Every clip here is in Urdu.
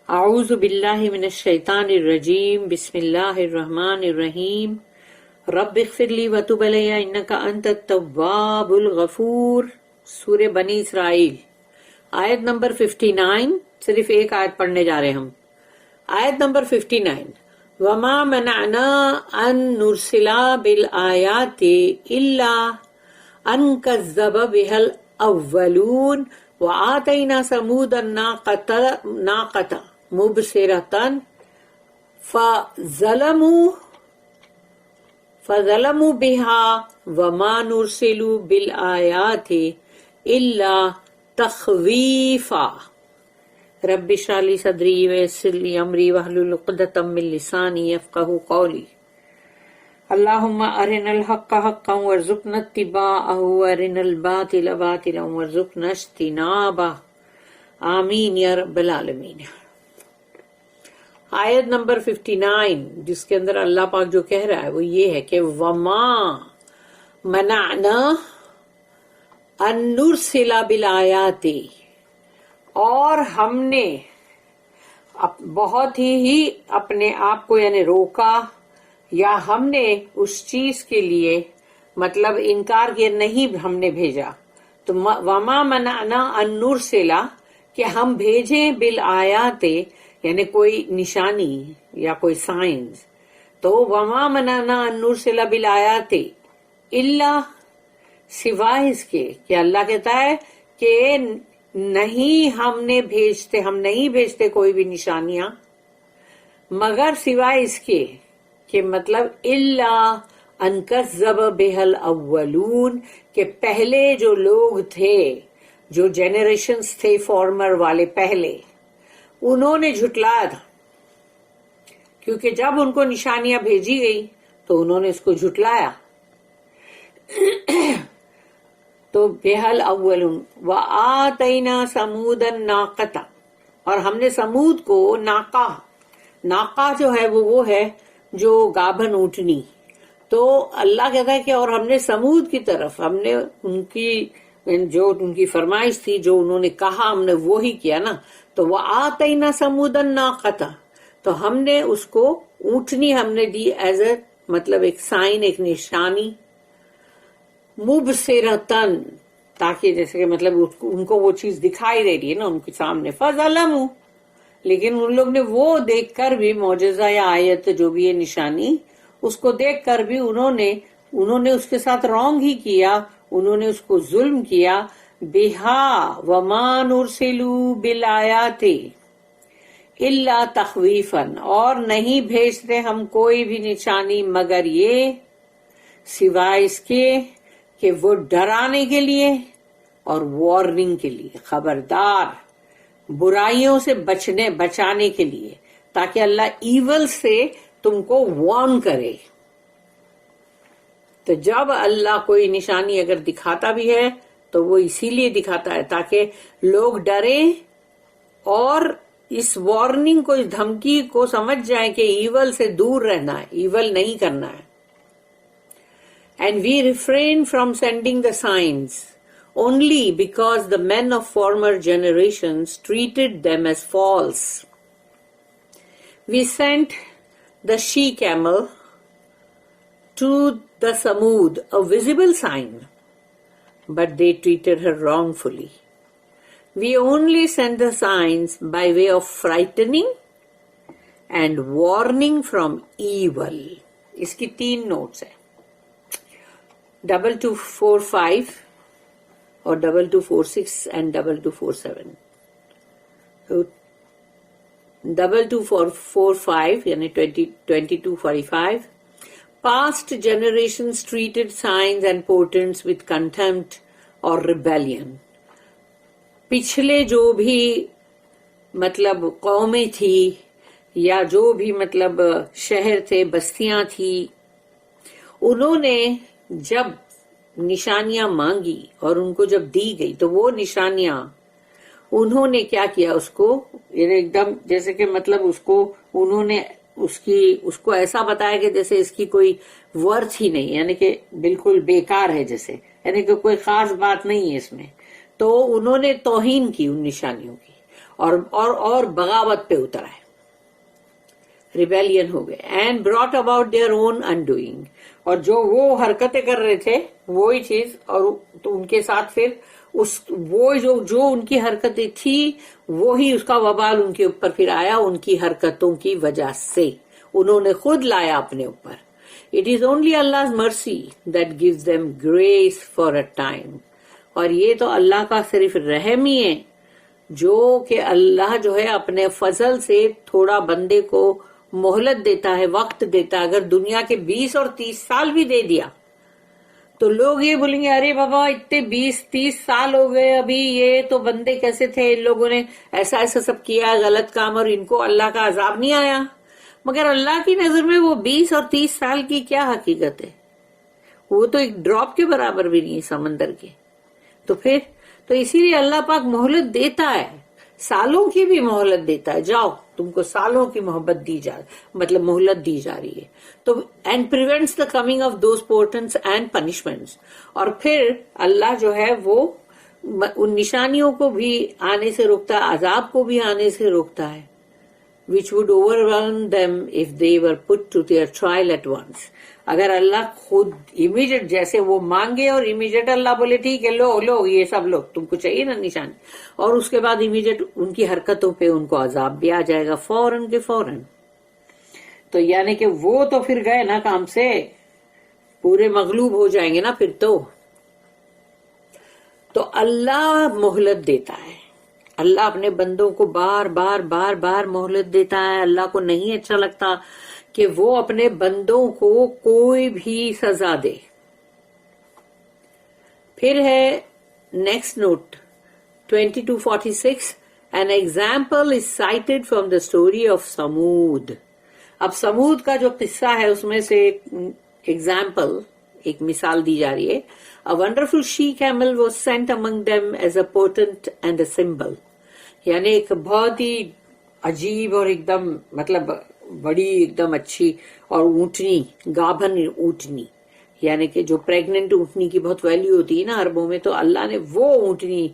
اعوذ باللہ من الشیطان الرجیم بسم اللہ الرحمن الرحیم رب اغفر لی وتب علی انک انت التواب الغفور. سورہ بنی اسرائیل آیت نمبر 59. صرف ایک آیت پڑھنے جا رہے ہم. آیت نمبر 59. وما منعنا ان نرسل بالآیات الا ان کذب بها الاولون وآتینا ثمود الناقۃ مبصرۃ فظلموا بها وما نرسل بالآیات الا تخویفا. رب اشرح لي صدری ویسر لي امری واحلل عقدۃ من لسانی یفقهوا قولی. اللہم ارنا الحق حقا وارزقنا اتباعہ وارنا الباطل باطلا وارزقنا اجتنابہ. آمین یا رب العالمین. آیت نمبر 59 جس کے اندر اللہ پاک جو کہہ رہا ہے وہ یہ ہے کہ وما منعنا ان نرسل بالآیات، اور ہم نے بہت ہی اپنے آپ کو یعنی روکا یا ہم نے اس چیز کے لیے مطلب انکار کیا، نہیں ہم نے بھیجا. تو وما منعنا ان نرسل کہ ہم بھیجیں بالآیات یعنی کوئی نشانی یا کوئی سائنس. تو وما منعنا ان نرسل بالآیات الا سوائے اس کے کہ اللہ کہتا ہے کہ نہیں ہم نہیں بھیجتے کوئی بھی نشانیاں مگر سوائے اس کے کہ مطلب الا ان کذب بها الاولون کہ پہلے جو لوگ تھے، جو جنریشنز تھے فارمر والے پہلے، انہوں نے جھٹلایا تھا. کیونکہ جب ان کو نشانیاں بھیجی گئی تو انہوں نے اس کو جھٹلایا. تو بہل اولون وآتینا ثمود الناقۃ، اور ہم نے سمود کو ناقہ جو ہے وہ ہے جو گابھن اونٹنی. تو اللہ کہتا ہے کہ اور ہم نے سمود کی طرف ہم نے ان کی فرمائش تھی جو انہوں نے کہا ہم نے وہی کیا نا. تو وآتینا ثمود الناقۃ، تو ہم نے اس کو اونٹنی ہم نے دی ایز اے مطلب ایک سائن، ایک نشانی. مبصرتن، تاکہ جیسے کہ مطلب ان کو وہ چیز دکھائی دے رہی ہے نا ان کے سامنے. فظلموا، لیکن ان لوگ نے وہ دیکھ کر بھی معجزہ یا آیت جو بھی ہے نشانی، اس کو دیکھ کر بھی انہوں نے اس کے ساتھ رونگ ہی کیا، انہوں نے اس کو ظلم کیا. بہا وما نرسلوا بالآیات الا تخویفا، اور نہیں بھیجتے ہم کوئی بھی نشانی مگر یہ سوائے اس کے کہ وہ ڈرانے کے لیے اور وارننگ کے لیے، خبردار برائیوں سے بچانے کے لیے، تاکہ اللہ ایول سے تم کو وارن کرے. تو جب اللہ کوئی نشانی اگر دکھاتا بھی ہے تو وہ اسی لیے دکھاتا ہے تاکہ لوگ ڈریں اور اس وارننگ کو، اس دھمکی کو سمجھ جائیں کہ ایول سے دور رہنا ہے، ایول نہیں کرنا ہے. And we refrain from sending the signs only because the men of former generations treated them as false. We sent the she-camel to the Samud, a visible sign, but they treated her wrongfully. We only sent the signs by way of frightening and warning from evil. اس کی 3 notes ہیں، 2245 اور 2246 and 2247. 2245 یعنی 2245. Past generations treated signs and portents with contempt or rebellion. پچھلے جو بھی مطلب قومیں تھی یا جو بھی مطلب شہر تھے، بستیاں تھی، انہوں نے جب نشانیاں مانگی اور ان کو جب دی گئی تو وہ نشانیاں انہوں نے کیا کیا، اس کو ایک دم جیسے کہ مطلب اس کو انہوں نے اس کو ایسا بتایا کہ جیسے اس کی کوئی ورتھ ہی نہیں، یعنی کہ بالکل بیکار ہے، جیسے یعنی کہ کوئی خاص بات نہیں ہے اس میں. تو انہوں نے توہین کی ان نشانیوں کی. اور بغاوت پہ اتر آئے, ریبیلین ہو گئے. And brought about their own undoing, اور جو وہ حرکتیں کر رہے تھے وہی چیز, اور تو ان کے ساتھ پھر وہ جو ان کی حرکتیں تھی وہی اس کا وبال ان کے اوپر پھر آیا, ان کی حرکتوں کی وجہ سے انہوں نے خود لایا اپنے اوپر. It is only Allah's mercy that gives them grace for a time. اور یہ تو اللہ کا صرف رحم ہی ہے جو کہ اللہ جو ہے اپنے فضل سے تھوڑا بندے کو مہلت دیتا ہے, وقت دیتا ہے. اگر دنیا کے 20 اور 30 سال بھی دے دیا تو لوگ یہ بولیں گے ارے بابا اتنے 20-30 سال ہو گئے, ابھی یہ تو بندے کیسے تھے, ان لوگوں نے ایسا ایسا سب کیا غلط کام اور ان کو اللہ کا عذاب نہیں آیا. مگر اللہ کی نظر میں وہ 20 اور 30 سال کی کیا حقیقت ہے, وہ تو ایک ڈراپ کے برابر بھی نہیں ہے سمندر کے. تو پھر تو اسی لیے اللہ پاک مہلت دیتا ہے, سالوں کی بھی مہلت دیتا ہے, جاؤ تم کو سالوں کی محبت دی مطلب مہلت دی جا رہی ہے. تو and prevents the coming of those portents and punishments. اور پھر اللہ جو ہے وہ ان نشانیوں کو بھی آنے سے روکتا ہے, عذاب کو بھی آنے سے روکتا ہے, which would overwhelm them if they were put to their trial at once. اگر اللہ خود امیڈیٹ جیسے وہ مانگے اور امیڈیٹ اللہ بولے ٹھیک ہے لو یہ سب لو, تم کو چاہیے نا نشانی, اور اس کے بعد امیڈیٹ ان کی حرکتوں پہ ان کو عذاب بھی آ جائے گا فوراً کے فوراً. تو یعنی کہ وہ تو پھر گئے نا کام سے, پورے مغلوب ہو جائیں گے نا پھر تو اللہ مہلت دیتا ہے. اللہ اپنے بندوں کو بار بار بار بار مہلت دیتا ہے. اللہ کو نہیں اچھا لگتا کہ وہ اپنے بندوں کو کوئی بھی سزا دے. پھر ہے next note 2246. An example is cited from the story of Samud. اب سمود کا جو قصہ ہے اس میں سے ایگزامپل, ایک مثال دی جا رہی ہے. A wonderful she camel was sent among them as a portent and a symbol. یعنی ایک بہت ہی عجیب اور ایک دم مطلب بڑی ایک دم اچھی اور اونٹنی, گابھن اونٹنی, یعنی کہ جو پریگننٹ اونٹنی کی بہت ویلیو ہوتی ہے نا عربوں میں, تو اللہ نے وہ اونٹنی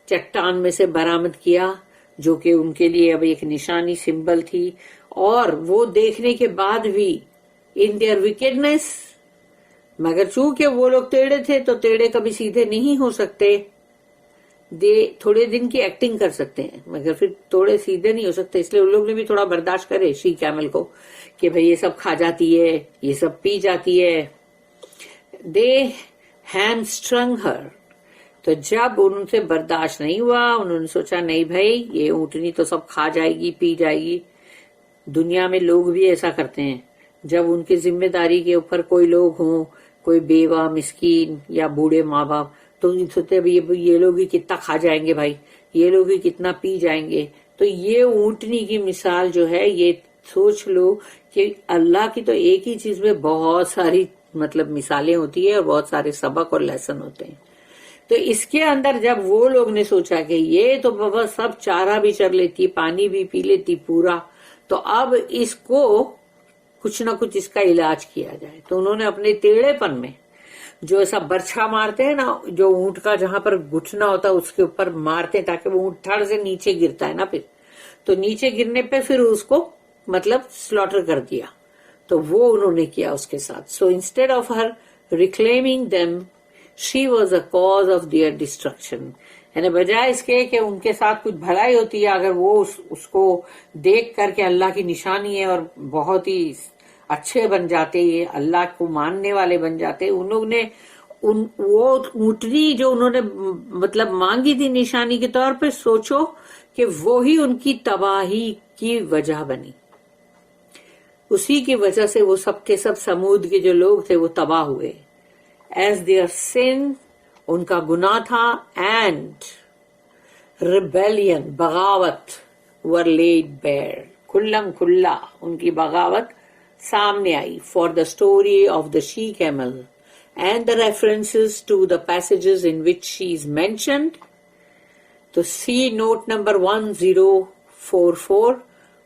چٹان میں سے برآمد کیا جو کہ ان کے لیے اب ایک نشانی سمبل تھی. اور وہ دیکھنے کے بعد بھی ان دیئر ویکڈنس, مگر چونکہ وہ لوگ ٹیڑے تھے تو ٹیڑے کبھی سیدھے نہیں ہو سکتے, تھوڑے دن کی ایکٹنگ کر سکتے ہیں مگر پھر تھوڑے سیدھے نہیں ہو سکتے. اس لیے ان لوگ نے بھی تھوڑا برداشت کرے شی کیمل کو کہ بھئی یہ سب کھا جاتی ہے, یہ سب پی جاتی ہے. دے ہیمسٹرنگ ہر. تو جب ان سے برداشت نہیں ہوا, انہوں نے سوچا نہیں بھائی یہ اونٹنی تو سب کھا جائے گی, پی جائے گی. دنیا میں لوگ بھی ایسا کرتے ہیں, جب ان کی ذمہ داری کے اوپر کوئی لوگ ہوں, کوئی بیوہ مسکین یا بوڑھے ماں باپ, تو سوچتے یہ لوگ ہی کتنا کھا جائیں گے بھائی, یہ لوگ ہی کتنا پی جائیں گے. تو یہ اونٹنی کی مثال جو ہے, یہ سوچ لو کہ اللہ کی تو ایک ہی چیز میں بہت ساری مطلب مثالیں ہوتی ہے اور بہت سارے سبق اور لیسن ہوتے ہیں. تو اس کے اندر جب وہ لوگ نے سوچا کہ یہ تو بابا سب چارہ بھی چر لیتی, پانی بھی پی لیتی پورا, تو اب اس کو کچھ نہ کچھ اس کا علاج کیا جائے. تو انہوں نے اپنے ٹیڑھے پن میں جو ایسا برچھا مارتے ہیں نا, جو اونٹ کا جہاں پر گھٹنا ہوتا ہے اس کے اوپر مارتے ہیں تاکہ وہ اونٹ تھڑ سے نیچے گرتا ہے نا, پھر تو نیچے گرنے پہ پھر اس کو مطلب سلوٹر کر دیا. تو وہ انہوں نے کیا اس کے ساتھ. So instead of her reclaiming them she was a cause of their destruction. یعنی بجائے اس کے کہ ان کے ساتھ کچھ بھلائی ہوتی ہے, اگر وہ اس کو دیکھ کر کے اللہ کی نشانی ہے اور بہت ہی اچھے بن جاتے, اللہ کو ماننے والے بن جاتے, ان لوگ نے وہ اونٹنی جو انہوں نے مطلب مانگی تھی نشانی کے طور پہ, سوچو کہ وہی ان کی تباہی کی وجہ بنی. اسی کی وجہ سے وہ سب کے سب سمود کے جو لوگ تھے وہ تباہ ہوئے. ایز دیئر سن, ان کا گناہ تھا, اینڈ ریبیلین, بغاوت, ور لیڈ بیئر, کھلم کھلا ان کی بغاوت سامنے آئی. For the story of the she camel and the references to the passages in which she is mentioned. تو see note number 1044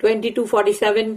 2247,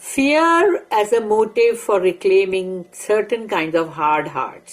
Fear as a motive for reclaiming certain kinds of hard hearts.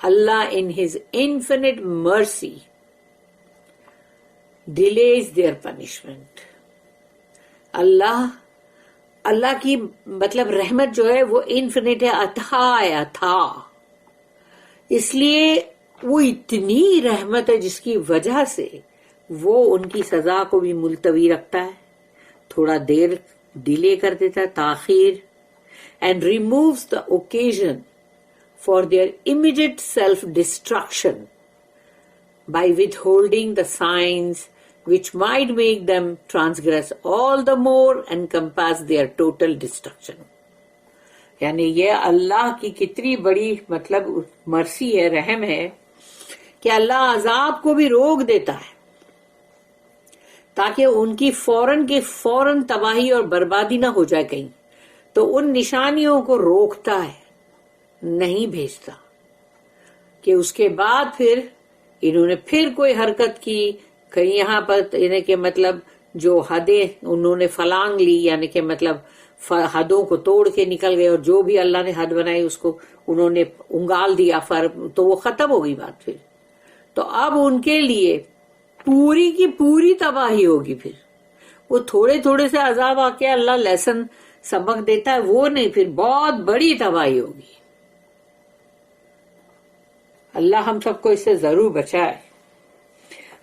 Allah in His infinite mercy delays their punishment. اللہ کی مطلب رحمت جو ہے وہ انفینٹ ہے، عطا، اس لیے وہ اتنی رحمت ہے جس کی وجہ سے وہ ان کی سزا کو بھی ملتوی رکھتا ہے، تھوڑا دیر ڈیلے کر دیتا ہے، تاخیر، and removes the occasion for their immediate self destruction by withholding the signs which might make them transgress all the more and compass their total destruction. یعنی یہ اللہ کی کتنی بڑی مطلب مرسی ہے، رحم ہے کہ اللہ عذاب کو بھی روک دیتا ہے تاکہ ان کی فوراً تباہی اور بربادی نہ ہو جائے کہیں، تو ان نشانیوں کو روکتا ہے، نہیں بھیجتا کہ اس کے بعد پھر انہوں نے پھر کوئی حرکت کی، کہیں یہاں پر یعنی کہ مطلب جو حدیں انہوں نے فلانگ لی، یعنی کہ مطلب حدوں کو توڑ کے نکل گئے، اور جو بھی اللہ نے حد بنائی اس کو انہوں نے انگال دیا، تو وہ ختم ہو گئی بات پھر. تو اب ان کے لیے پوری کی پوری تباہی ہوگی. پھر وہ تھوڑے تھوڑے سے عذاب آ کے اللہ لیسن سبق دیتا ہے، وہ نہیں، پھر بہت بڑی تباہی ہوگی. اللہ ہم سب کو اس سے ضرور بچائے.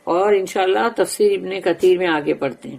اور انشاءاللہ تفسیر ابن کثیر میں آگے پڑھتے ہیں.